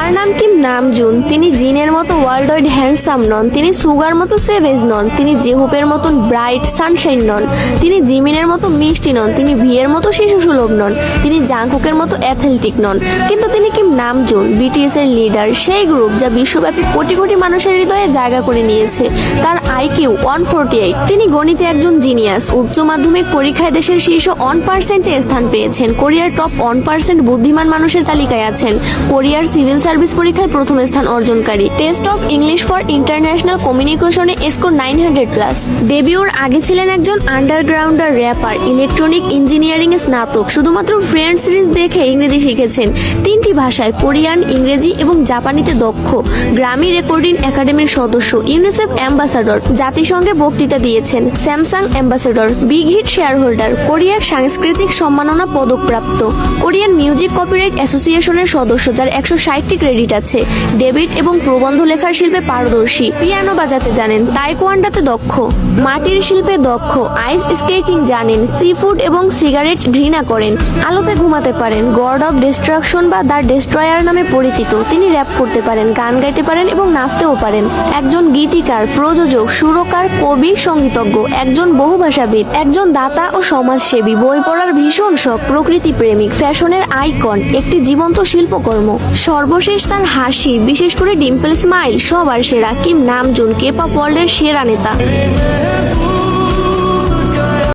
তার নাম Kim Namjoon. তিনি জিনের মতো ওয়ার্ল্ড ওয়াইড হ্যান্ডসাম নন, তিনি সুগার মতো সেভেজ নন, তিনি জেহুপের মতন ব্রাইট সানশাইন নন, তিনি জিমিনের মতো মিষ্টি নন, তিনি ভিয়ের মতো শিশু সুলভ নন, তিনি জাংকুকের মতো অ্যাথলেটিক নন, কিন্তু তিনি কিম নামজুন, বিটিএস এর লিডার, সেই গ্রুপ যা বিশ্বব্যাপী কোটি কোটি মানুষের হৃদয়ে জায়গা করে নিয়েছে। তার আইকিউ 148। তিনি গণিতে একজন জিনিয়াস। উচ্চ মাধ্যমিক পরীক্ষায় দেশের শীর্ষ 1%-এ স্থান পেয়েছেন। কোরিয়ার টপ 1% বুদ্ধিমান মানুষের তালিকায় আছেন। কোরিয়ার সিভিল সার্ভিস পরীক্ষায় প্রথম স্থান অর্জনকারী। Test of English for international কমিউনিকেশনে স্কোর 900+। ডেবিউর আগে ছিলেন একজন আন্ডারগ্রাউন্ডার র্যাপার, ইলেকট্রনিক ইঞ্জিনিয়ারিং এ স্নাতক। শুধুমাত্র ফ্রেন্ডস সিরিজ দেখে ইংরেজি শিখেছেন। 3টি ভাষায় কোরিয়ান, ইংরেজি এবং জাপানিতে দক্ষ। গ্রামি রেকর্ডিং একাডেমির সদস্য, ইউনিসেফ অ্যাম্বাসাডর, জাতিসংঘে বক্তৃতা দিয়েছেন, Samsung ambassador, big hit shareholder, কোরিয়ার সাংস্কৃতিক সম্মাননা পদকপ্রাপ্ত, কোরিয়ান মিউজিক কপিরাইট অ্যাসোসিয়েশনের সদস্য যার 160টি ক্রেডিট আছে, ডেবিট এবং প্রবন্ধ লেখার শিল্পে পারদর্শী, পিয়ানো বাজাতে জানেন, তাইকোয়ান্ডোতে দক্ষ, মাটির শিল্পে দক্ষ, আইস স্কেটিং জানেন, সি ফুড এবং সিগারেট ঘৃণা করেন, আলোতে ঘুমাতে পারেন, গড অফ ডিস্ট্রাকশন বা দ্য ডেস্ট্রয়ার নামে পরিচিত। তিনি র্যাপ করতে পারেন, গান গাইতে পারেন এবং নাচতেও পারেন। একজন গীতিকার, প্রযোজক, সুরকার, কবি, সঙ্গীতজ্ঞ, একজন বহুভাষাবিদ, একজন দাতা ও সমাজসেবী, বই পড়ার ভীষণ শখ, প্রকৃতি প্রেমিক, ফ্যাশনের আইকন, একটি জীবন্ত শিল্পকর্ম। সর্বশেষ তার হাসি, বিশেষ করে ডিম্পল স্মাইল, সবার সেরা। কিম নামজুন কেপপ ওয়ার্ল্ডের সেরা নেতা।